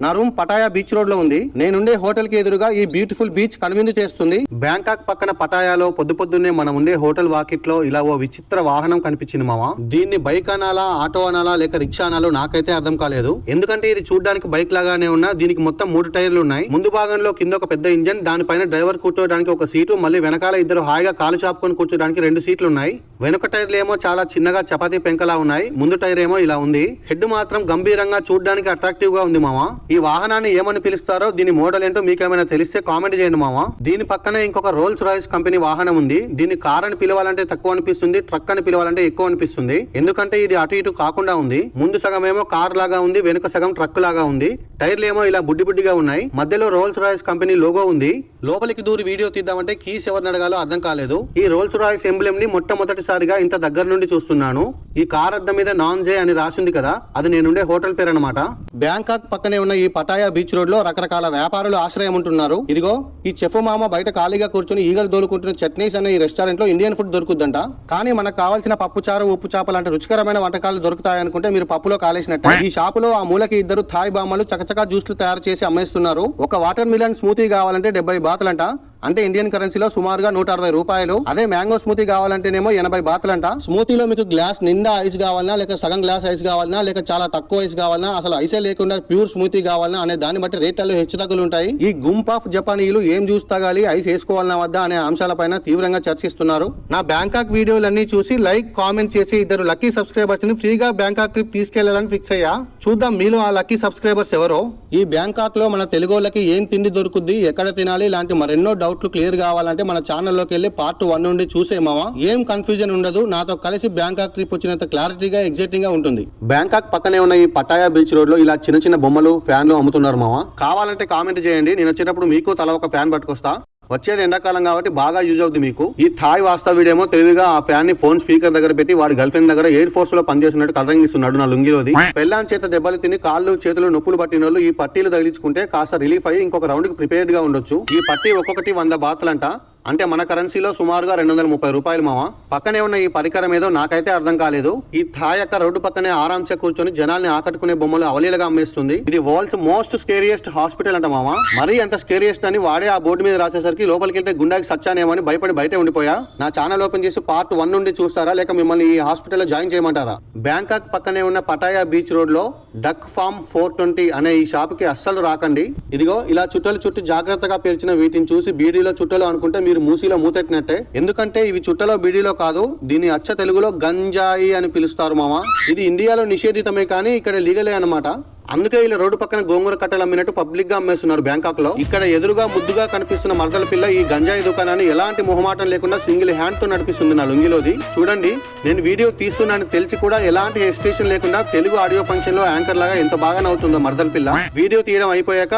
నా room Pattaya beach road లో ఉంది. నేనుండే హోటల్ కి ఎదురుగా ఈ బ్యూటిఫుల్ బీచ్ కనువిందు చేస్తుంది. బ్యాంకాక్ పక్కన పటాయాలో పొద్దున్నే మనం ఉండే హోటల్ వాకిట్లో ఇలా ఓ విచిత్ర వాహనం కనిపించింది మామ. దీన్ని బైక్ అనాలా, ఆటో అనాలా, లేక రిక్షా అనాలో నాకైతే అర్థం కాలేదు. ఎందుకంటే ఇది చూడడానికి బైక్ లాగానే ఉన్నా దీనికి మొత్తం 3 టైర్లు ఉన్నాయి. ముందు భాగంలో కింద ఒక పెద్ద ఇంజన్, దానిపైన డ్రైవర్ కూర్చోడానికి ఒక సీటు, మళ్ళీ వెనకాల ఇద్దరు హాయిగా కాలు చాపుకొని కూర్చోడానికి 2 సీట్లు ఉన్నాయి. వెనుక టైర్లు ఏమో చాలా చిన్నగా చపాతీ పెంకలా ఉన్నాయి. ముందు టైర్ ఏమో ఇలా ఉంది. హెడ్ మాత్రం గంభీరంగా చూడడానికి అట్రాక్టివ్ గా ఉంది మామ. ఈ వాహనాన్ని ఏమని పిలుస్తారో, దీని మోడల్ ఏంటో మీకేమైనా తెలిస్తే కామెంట్ చేయండి మామ. దీని పక్కనే ఇంకొక రోల్స్ రాయిస్ కంపెనీ వాహనం ఉంది. దీన్ని కార్ అని పిలవాలంటే తక్కువ అనిపిస్తుంది, ట్రక్ అని పిలవాలంటే ఎక్కువ అనిపిస్తుంది. ఎందుకంటే ఇది అటు ఇటు కాకుండా ఉంది. ముందు సగం ఏమో కార్ లాగా ఉంది, వెనుక సగం ట్రక్ లాగా ఉంది. టైర్లు ఏమో ఇలా బుడ్డిగా ఉన్నాయి. మధ్యలో రోల్స్ రాయిస్ కంపెనీ లోగో ఉంది. లోపలికి దూరి వీడియో తీద్దామంటే కీస్ ఎవరిని అడగాలో అర్థం కాలేదు. ఈ రోల్స్ రాయిస్ ఎంబ్లెం ని మొట్టమొదటిసారిగా ఇంత దగ్గర నుండి చూస్తున్నాను. ఈ కార్ అద్దం మీద నాన్ జే అని రాసింది కదా, అది నేనుండే హోటల్ పేరు అనమాట. బ్యాంకాక్ పక్కనే ఉన్న ఈ పటాయా బీచ్ రోడ్ లో రకరకాల వ్యాపారులు ఆశ్రయం ఉంటున్నారు. ఇదిగో ఈ చెఫ్ మామ బయట ఖాళీగా కూర్చొని ఈగలు దోలుకుంటున్న చట్నీస్ అనే ఈ రెస్టారెంట్ లో ఇండియన్ ఫుడ్ దొరుకుద్దంట. కానీ మనకు కావాల్సిన పప్పు చారు, ఉప్పు చేప లాంటి రుచికరమైన వంటకాలు దొరుకుతాయనుకుంటే మీరు పప్పులో కాలేసినట్టు. ఈ షాపులో ఆ మూలకి ఇద్దరు థాయ్ బామ్మలు చకచకా జ్యూస్లు తయారు చేసి అమ్మేస్తున్నారు. ఒక వాటర్ మిలన్ స్మూతీ కావాలంటే 70 బాతులంట, అంటే ఇండియన్ కరెన్సీలో సుమారుగా 160 రూపాయలు. అదే మ్యాంగో స్మూతీ కావాలంటేనేమో 80 బాతులంట. స్మూతీలో మీకు గ్లాస్ నిండా ఐస్ కావాలన్నా, లేక సగం గ్లాస్ ఐస్ కావాలన్నా, లేక చాలా తక్కువ ఐస్ కావాలన్నా, అసలు ఐసే లేకుండా ప్యూర్ స్మూతీ కావాలన్నా అనే దాన్ని బట్టి రేట్లలో హెచ్చు తగ్గులు ఉంటాయి. ఈ గుంప్ ఆఫ్ జపానీయులు ఏం జ్యూస్ తాగాలి, ఐస్ వేసుకోవాలన్నా వద్దా అనే అంశాలపైన తీవ్రంగా చర్చిస్తున్నారు. నా బ్యాంకాక్ వీడియోలన్నీ చూసి లైక్, కామెంట్ చేసి ఇద్దరు లక్కీ సబ్స్క్రైబర్స్ ని ఫ్రీగా బ్యాంకాక్ ట్రిప్ తీసుకెళ్లాలని ఫిక్స్ అయ్యా. చూద్దాం మీలో ఆ లక్కీ సబ్స్క్రైబర్స్ ఎవరో. ఈ బ్యాంకాక్ లో మన తెలుగోళ్ళకి ఏం తిండి దొరుకుద్ది, ఎక్కడ తినాలి, ఇలాంటి మరెన్నో డౌట్లు క్లియర్ కావాలంటే మన ఛానల్లోకి వెళ్ళి పార్ట్ 1 నుండి చూసేమావా. ఏం కన్ఫ్యూజన్ ఉండదు. నాతో కలిసి బ్యాంకాక్ ట్రిప్ వచ్చినంత క్లారిటీగా, ఎగ్జైటింగ్ గా ఉంటుంది. బ్యాంకాక్ పక్కనే ఉన్న ఈ పటాయా బీచ్ రోడ్ లో ఇలా చిన్న బొమ్మలు, ఫ్యాన్లు అమ్ముతున్నారు మావా. కావాలంటే కామెంట్ చేయండి. నేను వచ్చేటప్పుడు మీకు తల ఒక ఫ్యాన్ పట్టుకొస్తా. వచ్చేది ఎండాకాలం కాబట్టి బాగా యూజ్ అవుతుంది మీకు. ఈ థాయ్ వాస్తవ్యుడేమో తెలివిగా ఆ ఫ్యాన్ ని ఫోన్ స్పీకర్ దగ్గర పెట్టి వాడి గర్ల్ ఫ్రెండ్ దగ్గర ఎయిర్ ఫోర్స్ లో పనిచేస్తున్నట్టు కలరింగ్ ఇస్తున్నాడు నా లుంగిలోది. పెళ్ళాం చేత దెబ్బలు తిని కాళ్ళు చేతులు నొప్పులు పట్టిన వాళ్ళు ఈ పట్టీలు తగిలించుకుంటే కాస్త రిలీఫ్ అయ్యి ఇంకొక రౌండ్ కి ప్రిపేర్డ్ గా ఉండొచ్చు. ఈ పట్టీ ఒక్కొక్కటి 100 బాతులంట, అంటే మన కరెన్సీలో సుమారుగా 230 రూపాయలు మామ. పక్కనే ఉన్న ఈ పరికరం ఏదో నాకైతే అర్థం కాలేదు. ఈ థాయ్ యొక్క రోడ్డు పక్కనే ఆరాంసే కూర్చొని జనాల్ని ఆకట్టుకునే బొమ్మలు అవలీలగా అమ్మేస్తుంది. ఇది వరల్డ్స్ మోస్ట్ స్కేరియస్ట్ హాస్పిటల్ అంట మామ. మరీ అంత స్కేరియస్ట్ అని వాడే ఆ బోర్డు మీద రాసేసరికి లోపలికి వెళ్తే గుండాకి సచ్చానేమో అని భయపడి బయటే ఉండిపోయా. నా ఛానల్ ఓపెన్ చేసి పార్ట్ 1 నుండి చూస్తారా, లేక మిమ్మల్ని ఈ హాస్పిటల్లో జాయిన్ చేయమంటారా? బ్యాంకాక్ పక్కనే ఉన్న పటాయా బీచ్ రోడ్ లో డక్ ఫార్మ్ 420 అనే ఈ షాప్ కి అస్సలు రాకండి. ఇదిగో ఇలా చుట్టలు చుట్టి జాగ్రత్తగా పేర్చిన వీటిని చూసి బీడీలో చుట్టలు అనుకుంటే మీరు మూసీలో మూతెట్టినట్టే. ఎందుకంటే ఇవి చుట్టలో బీడీలో కాదు, దీని అచ్చ తెలుగులో గంజాయి అని పిలుస్తారు మామ. ఇది ఇండియాలో నిషేధితమే కానీ ఇక్కడ లీగలే అన్నమాట. అందుకే ఇలా రోడ్డు పక్కన గోంగూర కట్టలు అమ్మినట్టు పబ్లిక్ గా అమ్మేస్తున్నారు బ్యాంకాక్ లో. ఇక్కడ ఎదురుగా ముద్దుగా కనిపిస్తున్న మరదల పిల్ల ఈ గంజాయి దుకాణాన్ని ఎలాంటి మొహమాటం లేకుండా సింగిల్ హ్యాండ్ తో నడిపిస్తుంది నా లుంగిలోది. చూడండి, నేను వీడియో తీస్తున్నాను తెలిసి కూడా ఎలాంటి హెసిటేషన్ లేకుండా తెలుగు ఆడియో ఫంక్షన్ లో యాంకర్ లాగా ఎంత బాగా నవ్వుతుందో మరదల పిల్ల. వీడియో తీయడం అయిపోయాక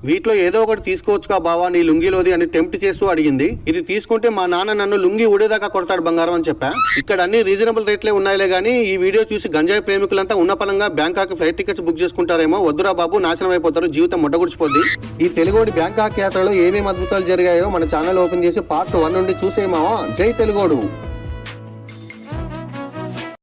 వీటిలో ఏదో ఒకటి తీసుకోవచ్చుగా బావా నీ లుంగిలోది అని టెంప్ట్ చేస్తూ అడిగింది. ఇది తీసుకుంటే మా నాన్న నన్ను లుంగి ఊడేదాకా కొడతాడు బంగారం అని చెప్పా. ఇక్కడ అన్ని రీజనబుల్ రేట్లే ఉన్నాయిలే గానీ ఈ వీడియో చూసి గంజాయి ప్రేమికులంతా ఉన్న పలంగా బ్యాంకాక్ ఫ్లైట్ టికెట్స్ బుక్ చేసుకుంటారు. వద్దురా బాబు, నాశనం అయిపోతారు, జీవితం ముడ్డగుడిచిపోద్ది. ఈ తెలుగోడి బ్యాంకాక్ యాత్రలో ఏమేమి అద్భుతాలు జరిగాయో మన ఛానల్ ఓపెన్ చేసి పార్ట్ 1 నుండి చూసేమావా. జై తెలుగోడు.